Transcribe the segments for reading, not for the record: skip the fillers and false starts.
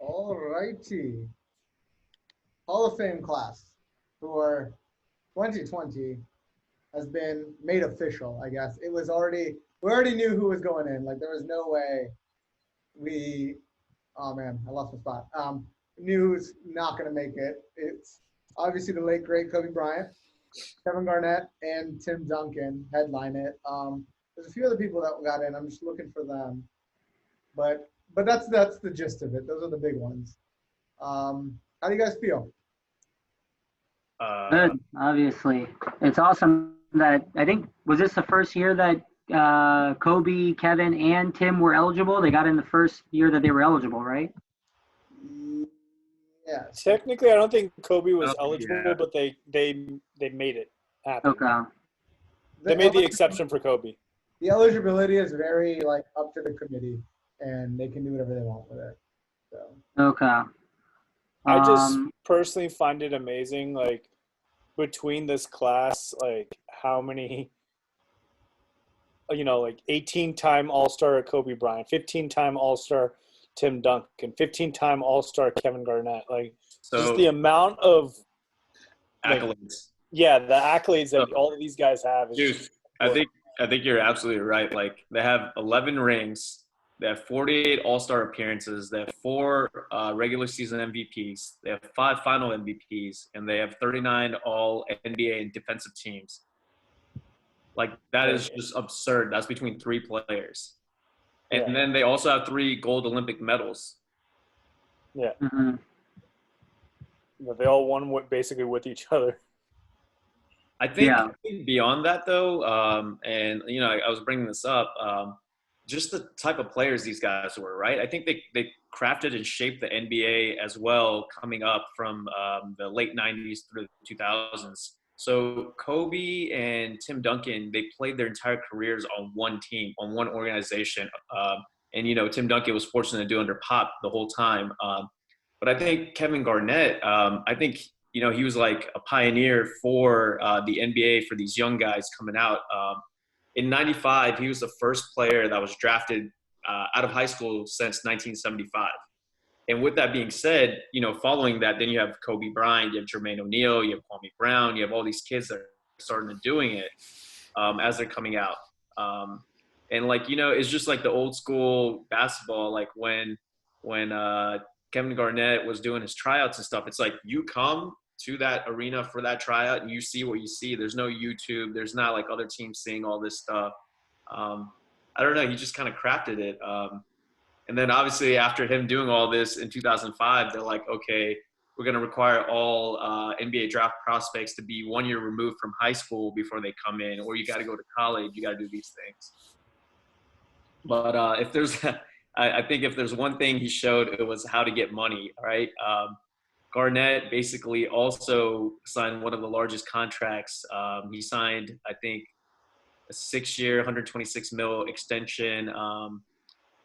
All righty. Hall of Fame class for 2020 has been made official, I guess. We already knew who was going in. Like, there was no way we, oh man, I lost my spot. Knew who's not going to make it. It's obviously the late, great Kobe Bryant, Kevin Garnett, and Tim Duncan headline it. There's a few other people that got in. I'm just looking for them. But that's the gist of it. Those are the big ones. How do you guys feel? Good, obviously. It's awesome that I think was this the first year that Kobe, Kevin, and Tim were eligible? They got in the first year that they were eligible, right? Yeah. Technically, I don't think Kobe was eligible, but they made it happen. Okay. They made the exception for Kobe. The eligibility is very up to the committee, and they can do whatever they want with it. So. Okay. I just personally find it amazing, between this class, how many, 18-time All-Star Kobe Bryant, 15-time All-Star Tim Duncan, 15-time All-Star Kevin Garnett. Just the amount of accolades. The accolades that all of these guys have. Dude, I think you're absolutely right. They have 11 rings. They have 48 All-Star appearances. They have 4 regular season MVPs. They have 5 final MVPs, and they have 39 All-NBA and defensive teams. That is just absurd. That's between 3 players. And then they also have 3 gold Olympic medals. Yeah. Mm-hmm. They all won basically with each other. I think beyond that, though, and, I was bringing this up, just the type of players these guys were, right? I think they crafted and shaped the NBA as well, coming up from the late 90s through the 2000s. So Kobe and Tim Duncan, they played their entire careers on one team, on one organization. And, Tim Duncan was fortunate to do under Pop the whole time. But I think Kevin Garnett, he was like a pioneer for the NBA for these young guys coming out. In 95, he was the first player that was drafted out of high school since 1975. And with that being said, following that, then you have Kobe Bryant, you have Jermaine O'Neal, you have Kwame Brown, you have all these kids that are starting to doing it as they're coming out. And it's just like the old school basketball, when Kevin Garnett was doing his tryouts and stuff, it's like you come to that arena for that tryout and you see what you see. There's no YouTube. There's not other teams seeing all this stuff. I don't know. He just kind of crafted it. And then obviously after him doing all this in 2005, they're like, okay, we're going to require all NBA draft prospects to be 1 year removed from high school before they come in, or you got to go to college. You got to do these things. But I think if there's one thing he showed, it was how to get money, right? Garnett basically also signed one of the largest contracts. He signed, I think, a 6-year, $126 million extension.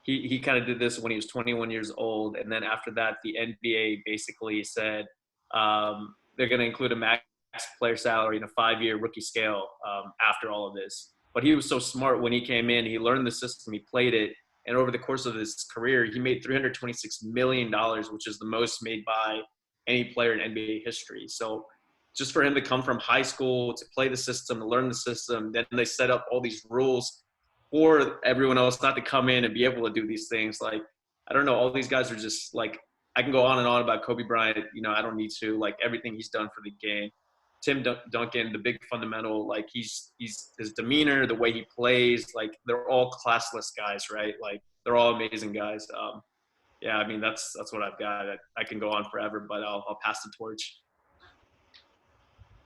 He kind of did this when he was 21 years old. And then after that, the NBA basically said they're going to include a max player salary in a 5-year rookie scale after all of this. But he was so smart when he came in. He learned the system. He played it. And over the course of his career, he made $326 million, which is the most made by any player in NBA history. So just for him to come from high school, to play the system, to learn the system, then they set up all these rules for everyone else not to come in and be able to do these things. I don't know, all these guys are just I can go on and on about Kobe Bryant. I don't need to, everything he's done for the game. Tim Duncan, the big fundamental, he's his demeanor, the way he plays, they're all classless guys, right? They're all amazing guys. Yeah, I mean, that's what I've got. I can go on forever, but I'll pass the torch.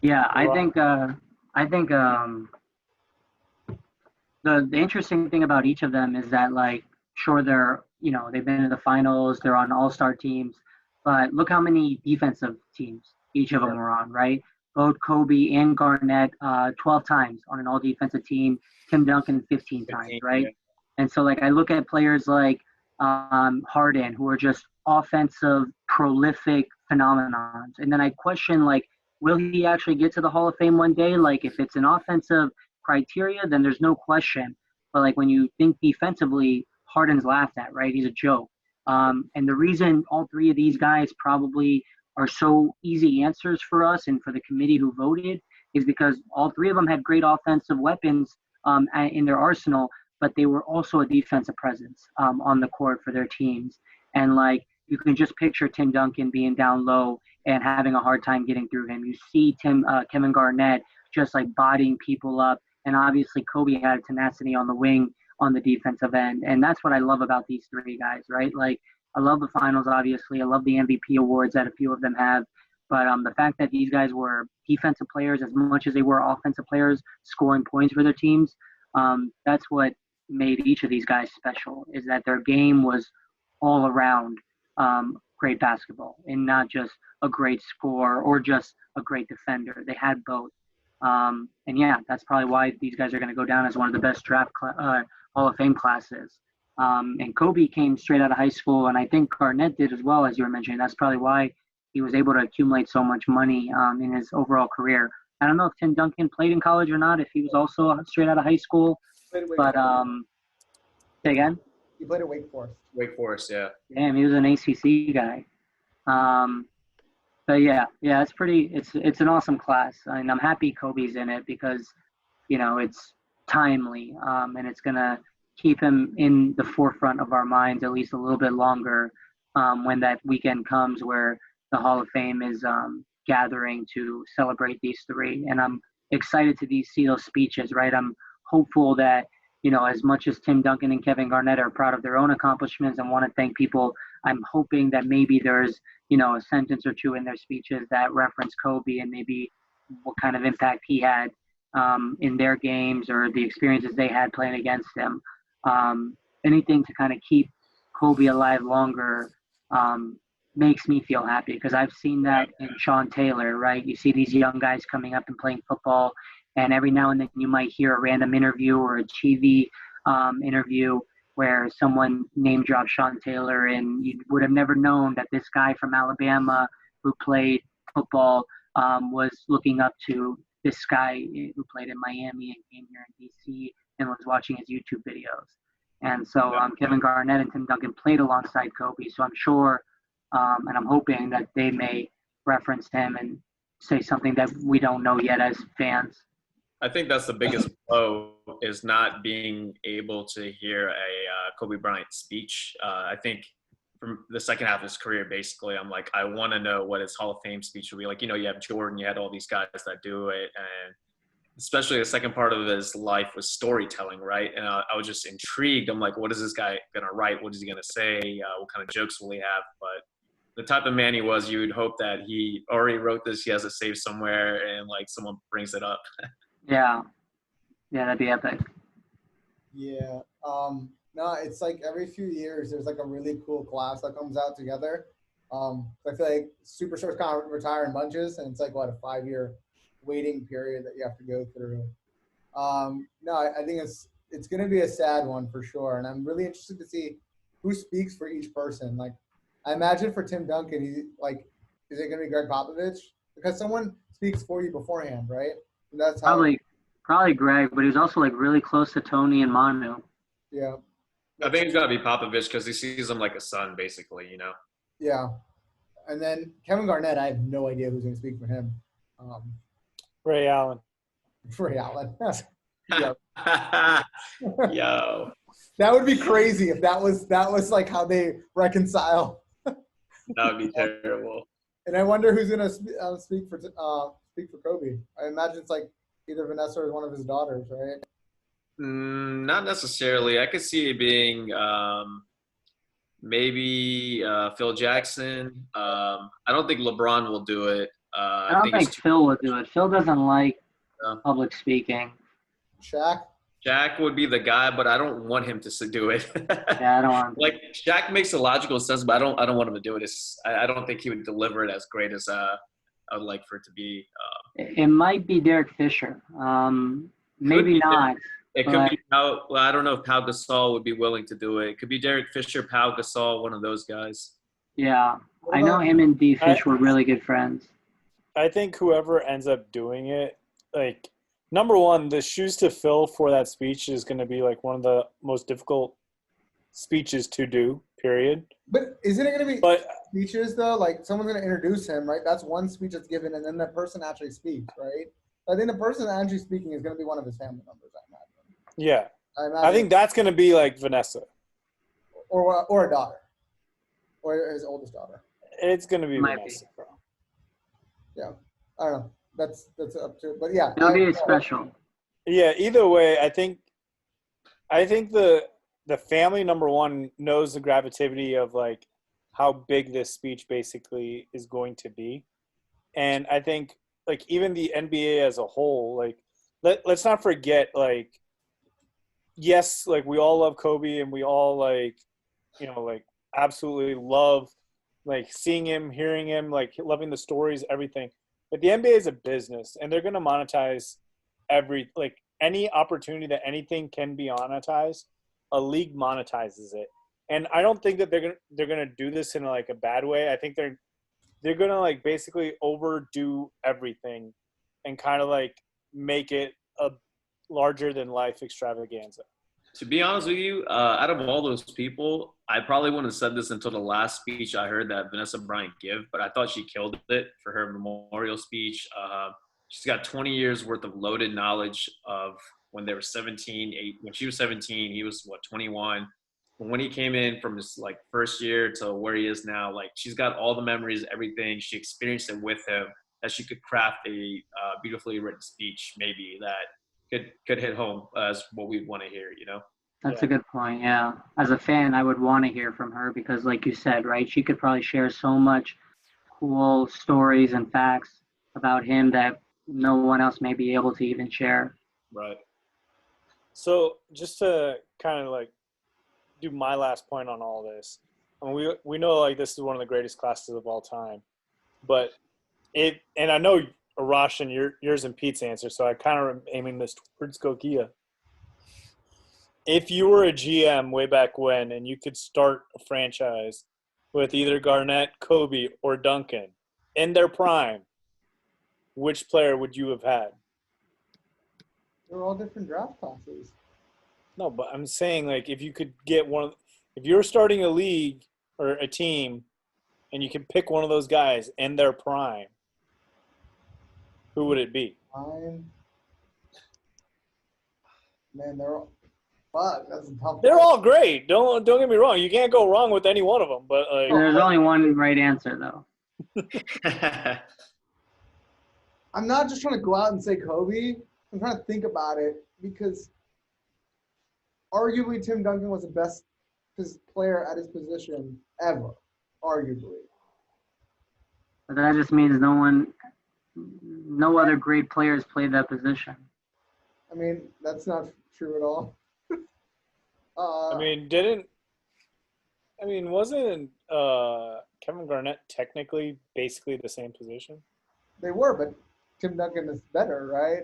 Yeah, I think the interesting thing about each of them is that sure they're they've been in the finals, they're on all-star teams, but look how many defensive teams each of them were on, right? Both Kobe and Garnett 12 times on an all-defensive team, Tim Duncan 15 times, right? Yeah. And so I look at players like Harden, who are just offensive, prolific phenomenons. And then I question, will he actually get to the Hall of Fame one day? If it's an offensive criteria, then there's no question. But when you think defensively, Harden's laughed at, right? He's a joke. And the reason all three of these guys probably are so easy answers for us and for the committee who voted is because all three of them had great offensive weapons in their arsenal, but they were also a defensive presence on the court for their teams. And like you can just picture Tim Duncan being down low and having a hard time getting through him. You see Kevin Garnett just like bodying people up, and obviously Kobe had tenacity on the wing on the defensive end, and that's what I love about these three guys, right? Like I love the finals, obviously. I love the MVP awards that a few of them have, but the fact that these guys were defensive players as much as they were offensive players, scoring points for their teams, that's what made each of these guys special. Is that their game was all around great basketball and not just a great scorer or just a great defender. They had both. And yeah, that's probably why these guys are going to go down as one of the best draft Hall of Fame classes. And Kobe came straight out of high school, and I think Garnett did as well, as you were mentioning. That's probably why he was able to accumulate so much money in his overall career. I don't know if Tim Duncan played in college or not, if he was also straight out of high school. But say again? He played at Wake Forest. Wake Forest, yeah. Damn, he was an ACC guy. But yeah, it's an awesome class. And I'm happy Kobe's in it because, you know, it's timely and it's going to keep him in the forefront of our minds at least a little bit longer when that weekend comes where the Hall of Fame is gathering to celebrate these three. And I'm excited to see those speeches, right? I'm hopeful that, you know, as much as Tim Duncan and Kevin Garnett are proud of their own accomplishments and want to thank people, I'm hoping that maybe there's, you know, a sentence or two in their speeches that reference Kobe and maybe what kind of impact he had in their games or the experiences they had playing against him. Anything to kind of keep Kobe alive longer makes me feel happy because I've seen that in Sean Taylor, right? You see these young guys coming up and playing football, and every now and then you might hear a random interview or a TV interview where someone name drops Sean Taylor, and you would have never known that this guy from Alabama who played football was looking up to this guy who played in Miami and came here in D.C. and was watching his YouTube videos. And so Kevin Garnett and Tim Duncan played alongside Kobe, so I'm sure and I'm hoping that they may reference him and say something that we don't know yet as fans. I think that's the biggest blow is not being able to hear a Kobe Bryant speech. I think from the second half of his career, basically, I'm like, I want to know what his Hall of Fame speech will be like. You know, you have Jordan, you had all these guys that do it, and especially the second part of his life was storytelling, right? And I was just intrigued. I'm like, what is this guy going to write? What is he going to say? What kind of jokes will he have? But the type of man he was, you would hope that he already wrote this, he has it saved somewhere, and like someone brings it up. Yeah, that'd be epic. Yeah. No, it's like every few years there's like a really cool class that comes out together. I feel like superstars kind of retire in bunches, and it's like what, a 5-year waiting period that you have to go through. No, I think it's going to be a sad one for sure, and I'm really interested to see who speaks for each person. Like, I imagine for Tim Duncan, is it going to be Greg Popovich? Because someone speaks for you beforehand, right? And that's probably Greg, but he's also like really close to Tony and Manu. Yeah. I think it's got to be Popovich because he sees him like a son, basically, you know? Yeah. And then Kevin Garnett, I have no idea who's going to speak for him. Ray Allen. Ray Allen. Yo. That would be crazy if that was like how they reconcile. That would be terrible. And I wonder who's going to speak for Kobe. I imagine it's like either Vanessa or one of his daughters, right? Not necessarily. I could see it being maybe Phil Jackson. I don't think LeBron will do it. I don't think Phil would do it. Phil doesn't like public speaking. Shaq would be the guy, but I don't want him to do it. Yeah, I don't want him. Like, Shaq makes a logical sense, but I don't want him to do it. I don't think he would deliver it as great as I would like for it to be. It might be Derek Fisher. Maybe not. It could be Pau. Well, I don't know if Pau Gasol would be willing to do it. It could be Derek Fisher, Pau Gasol, one of those guys. Yeah, I know him and D. Fish were really good friends. I think whoever ends up doing it, like, number one, the shoes to fill for that speech is going to be like one of the most difficult speeches to do, period. But isn't it going to be But speeches, though? Like, someone's going to introduce him, right? That's one speech that's given, and then the person actually speaks, right? I think the person actually speaking is going to be one of his family members, I imagine. yeah, I I imagine. think that's going to be like Vanessa. Or a daughter. Or his oldest daughter. It's going to be Might Vanessa, bro. Yeah. I don't know. That's up to, but yeah. It'll be special. Yeah, either way, I think the family, number one, knows the gravity of like how big this speech basically is going to be. And I think like even the NBA as a whole, like let's not forget, like, yes, like we all love Kobe and we all like, you know, like absolutely love like seeing him, hearing him, like loving the stories, everything. But the NBA is a business and they're going to monetize any opportunity that anything can be monetized, a league monetizes it. And I don't think that they're going to do this in like a bad way. I think they're going to like basically overdo everything and kind of like make it a larger than life extravaganza. To be honest with you, out of all those people, I probably wouldn't have said this until the last speech I heard that Vanessa Bryant give, but I thought she killed it for her memorial speech. She's got 20 years worth of loaded knowledge of when they were 17, when she was 17, he was 21. When he came in from his like first year to where he is now, like she's got all the memories, everything. She experienced it with him, that she could craft a beautifully written speech maybe that could hit home as what we want to hear, you know? That's a good point, yeah. As a fan, I would want to hear from her because, like you said, right, she could probably share so much cool stories and facts about him that no one else may be able to even share. Right. So just to kind of like do my last point on all this, I mean, we know like this is one of the greatest classes of all time, but and I know Arash and yours and Pete's answer, so I kind of aiming this towards Gokia. If you were a GM way back when and you could start a franchise with either Garnett, Kobe, or Duncan in their prime, which player would you have had? They're all different draft classes. No, but I'm saying like if you could get if you're starting a league or a team and you can pick one of those guys in their prime, who would it be? Man, they're all. Fuck, that's a tough. They're all great. Don't get me wrong. You can't go wrong with any one of them. But like, There's only one right answer, though. I'm not just trying to go out and say Kobe. I'm trying to think about it because arguably Tim Duncan was the best player at his position ever. Arguably. But that just means no other great players played that position. I mean, that's not true at all. Wasn't Kevin Garnett technically basically the same position? They were, but Tim Duncan is better, right?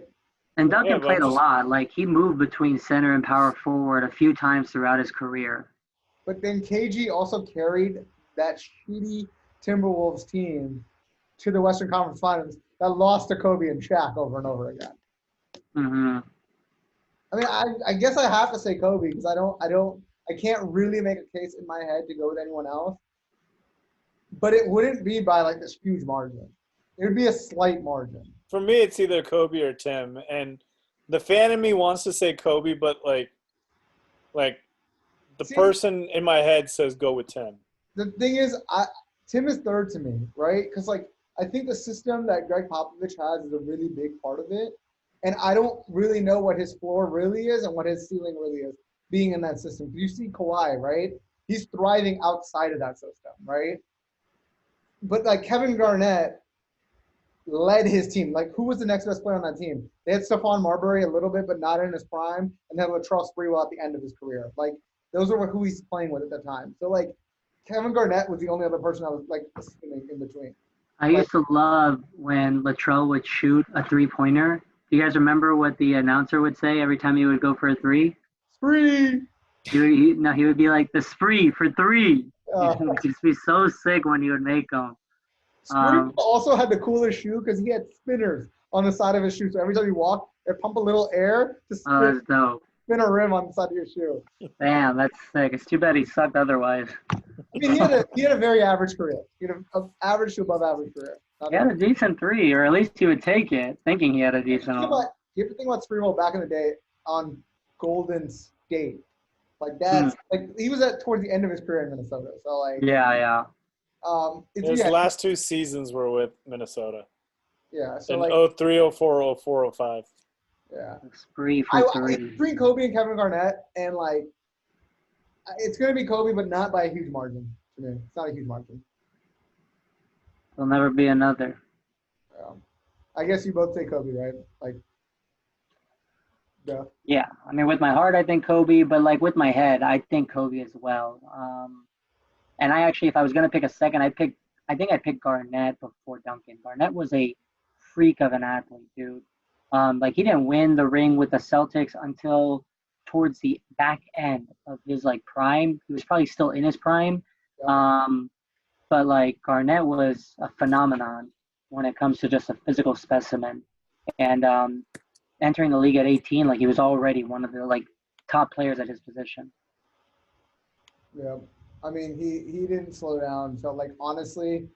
And Duncan played a lot. Like, he moved between center and power forward a few times throughout his career. But then KG also carried that shitty Timberwolves team to the Western Conference Finals that lost to Kobe and Shaq over and over again. Mm-hmm. I mean, I guess I have to say Kobe because I can't really make a case in my head to go with anyone else. But it wouldn't be by like this huge margin. It would be a slight margin. For me, it's either Kobe or Tim. And the fan in me wants to say Kobe, but like the person in my head says go with Tim. The thing is, Tim is third to me, right? Because like I think the system that Greg Popovich has is a really big part of it. And I don't really know what his floor really is and what his ceiling really is being in that system. You see Kawhi, right? He's thriving outside of that system, right? But like Kevin Garnett led his team. Like who was the next best player on that team? They had Stephon Marbury a little bit, but not in his prime. And then Latrell Sprewell at the end of his career. Like those were who he's playing with at the time. So like Kevin Garnett was the only other person I was like in between. I used to love when Latrell would shoot a three-pointer. Do you guys remember what the announcer would say every time he would go for a three? Spree! He would be like, the spree for three. He would just be so sick when he would make them. Spree also had the coolest shoe because he had spinners on the side of his shoe. So every time he walked, it'd pump a little air to that's dope. Spin a rim on the side of your shoe. Damn, that's sick. It's too bad he sucked otherwise. mean, he had a very average career. He had an average to above average career. He had a decent 3, or at least he would take it, thinking he had a decent one. You have to think about Supreme Bowl back in the day on Golden State. Like that's like he was at towards the end of his career in Minnesota. So like Yeah. His last 2 seasons were with Minnesota. Yeah. So in like 03, 04, 04, 05. Yeah. Spree for 3. Between Kobe and Kevin Garnett, and like it's gonna be Kobe, but not by a huge margin to me. It's not a huge margin. There'll never be another. I guess you both say Kobe, right? Like, yeah. Yeah, I mean, with my heart, I think Kobe, but like with my head, I think Kobe as well. And I actually, if I was gonna pick a second, I think I picked Garnett before Duncan. Garnett was a freak of an athlete, dude. Like he didn't win the ring with the Celtics until towards the back end of his like prime. He was probably still in his prime. Yeah. But like Garnett was a phenomenon when it comes to just a physical specimen. And entering the league at 18, like he was already one of the like top players at his position. Yeah. I mean, he didn't slow down until like honestly,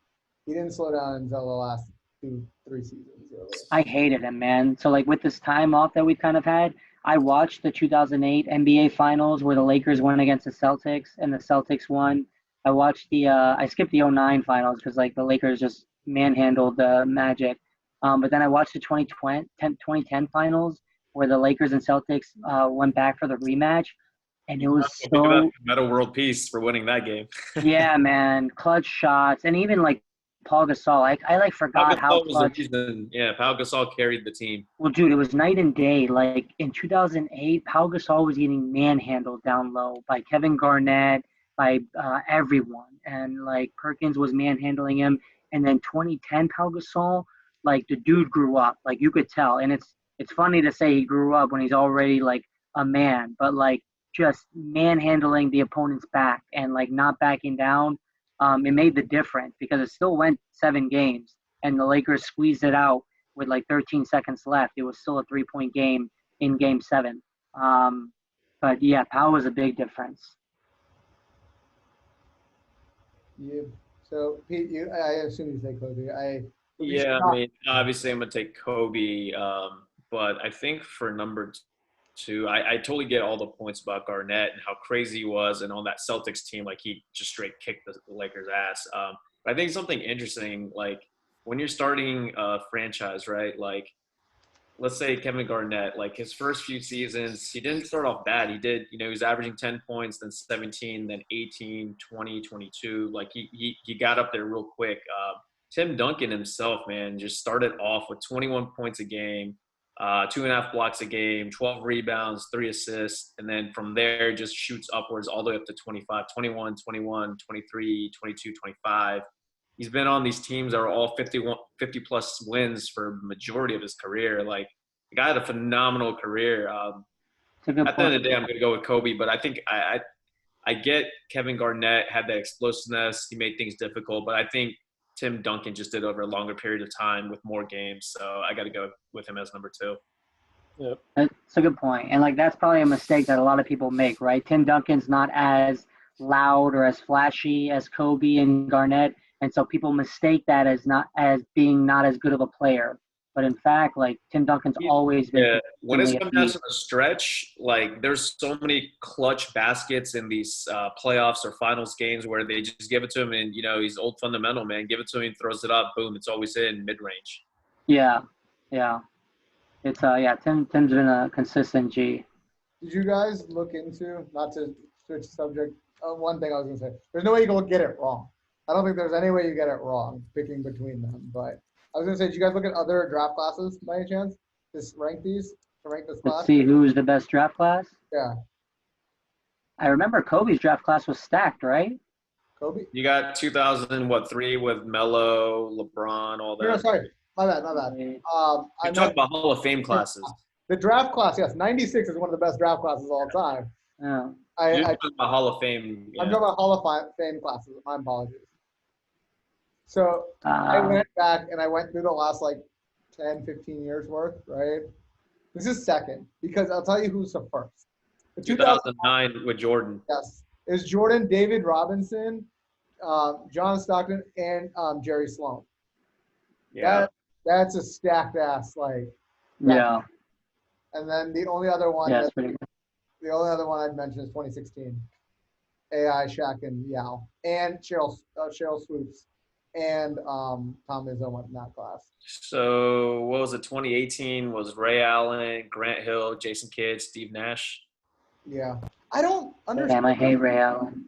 he didn't slow down until the last 2-3 seasons. Really. I hated him, man. So like with this time off that we kind of had, I watched the 2008 NBA Finals where the Lakers went against the Celtics and the Celtics won. I watched I skipped the 09 Finals because like the Lakers just manhandled the Magic. But then I watched the 2010 Finals where the Lakers and Celtics went back for the rematch. And it was so – Meta World Peace for winning that game. Yeah, man. Clutch shots. And even like Paul Gasol. I like forgot how clutch. Pau Gasol carried the team. Well, dude, it was night and day. Like in 2008, Pau Gasol was getting manhandled down low by Kevin Garnett, by everyone. And like Perkins was manhandling him. And then 2010 Pau Gasol, like the dude grew up. Like you could tell. And it's funny to say he grew up when he's already like a man. But like just manhandling the opponent's back and like not backing down. It made the difference because it still went 7 games and the Lakers squeezed it out with like 13 seconds left. It was still a 3-point game in game 7. But yeah, Pau was a big difference. Yeah. So Pete, I assume you say Kobe. I mean, obviously I'm gonna take Kobe, but I think for number 2, I totally get all the points about Garnett and how crazy he was, and on that Celtics team, like he just straight kicked the Lakers' ass. But I think something interesting, like when you're starting a franchise, right? Like, let's say Kevin Garnett, like his first few seasons, he didn't start off bad. He did, he was averaging 10 points, then 17, then 18, 20, 22. Like he got up there real quick. Tim Duncan himself, man, just started off with 21 points a game. 2.5 blocks a game, 12 rebounds, 3 assists, and then from there just shoots upwards all the way up to 25, 21, 21, 23, 22, 25. He's been on these teams that are all 50-plus wins for the majority of his career. Like, the guy had a phenomenal career. At the end of the day, I'm going to go with Kobe, but I think I get Kevin Garnett had that explosiveness. He made things difficult, but I think Tim Duncan just did over a longer period of time with more games. So I got to go with him as number 2. Yep. That's a good point. And like, that's probably a mistake that a lot of people make, right? Tim Duncan's not as loud or as flashy as Kobe and Garnett. And so people mistake that as being not as good of a player. But in fact, like Tim Duncan's always been. Yeah. When it's come down to the stretch, like there's so many clutch baskets in these playoffs or finals games where they just give it to him, and he's old fundamental, man. Give it to him, throws it up, boom, it's always in mid range. Yeah. It's Tim's been a consistent G. Did you guys look into, not to switch subject, one thing I was gonna say? There's no way you can get it wrong. I don't think there's any way you get it wrong picking between them, but. I was going to say, did you guys look at other draft classes by any chance? Just rank these? To rank this class? Let's see who's the best draft class? Yeah. I remember Kobe's draft class was stacked, right? Kobe? You got 2003 with Melo, LeBron, all that. No, sorry. My bad. I'm talking about Hall of Fame classes. The draft class, yes. 96 is one of the best draft classes of all time. Yeah. You're talking about Hall of Fame. Yeah. I'm talking about Hall of Fame classes. My apologies. So I went back and I went through the last like 10, 15 years worth, right? This is second because I'll tell you who's the first. The 2009 with Jordan. Yes. It was Jordan, David Robinson, John Stockton, and Jerry Sloan. Yeah. That's a stacked ass Yeah. And then the only other one Yeah, it's pretty good. the only other one I'd mention is 2016. AI, Shaq, and Yao, and Cheryl Swoops, and Tom Izzo went in that class. So what was it? 2018 was Ray Allen, Grant Hill, Jason Kidd, Steve Nash. Yeah, I don't understand. Damn, I hate Ray Allen.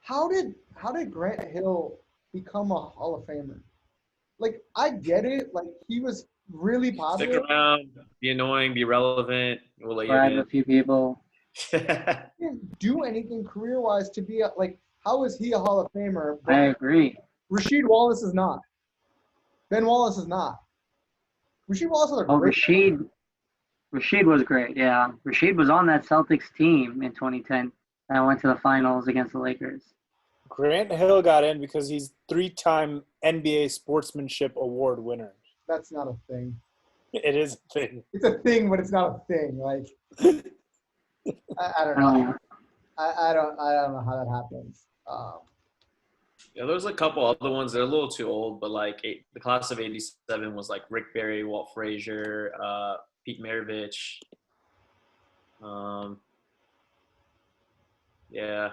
How did Grant Hill become a Hall of Famer? Like, I get it. Like, he was really Stick popular. around, be annoying, be relevant. We'll let Bribe you a few people. He didn't do anything career-wise to be how is he a Hall of Famer? I agree. Rasheed Wallace is not. Ben Wallace is not. Rasheed Wallace is a Oh, great. Rasheed was great. Yeah, Rasheed was on that Celtics team in 2010 that went to the finals against the Lakers. Grant Hill got in because he's 3-time NBA Sportsmanship Award winner. That's not a thing. It is a thing. It's a thing, but it's not a thing. Like, I don't know. I don't know how that happens. Yeah, there's a couple other ones that are a little too old, but the class of '87 was like Rick Barry, Walt Frazier, Pete Maravich. Yeah,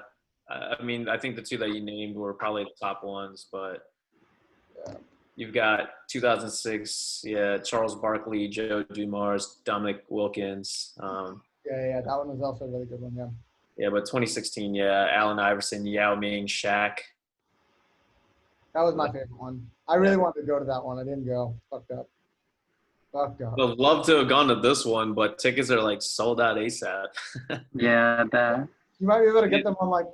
I mean, I think the two that you named were probably the top ones, but you've got 2006, yeah, Charles Barkley, Joe Dumars, Dominic Wilkins. Yeah, that one was also a really good one. Yeah. Yeah, but 2016, yeah, Allen Iverson, Yao Ming, Shaq. That was my favorite one. I really wanted to go to that one. I didn't go. Fucked up. I'd love to have gone to this one, but tickets are sold out ASAP. Yeah, I bet. You might be able to get them on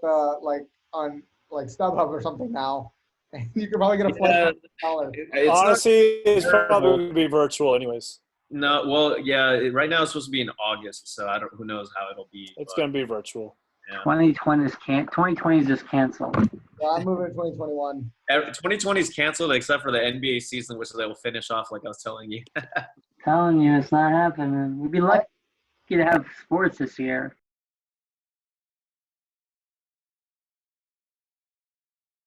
on StubHub or something now. And you could probably get a flight for $1. Honestly, it's probably going to be virtual anyways. No, well, yeah. Right now it's supposed to be in August, so who knows how it'll be. It's going to be virtual. Yeah. 2020 is just canceled. Yeah, I'm moving to 2021. 2020 is canceled except for the NBA season, which they will finish off, like I was telling you. Telling you, it's not happening. We'd be lucky to have sports this year.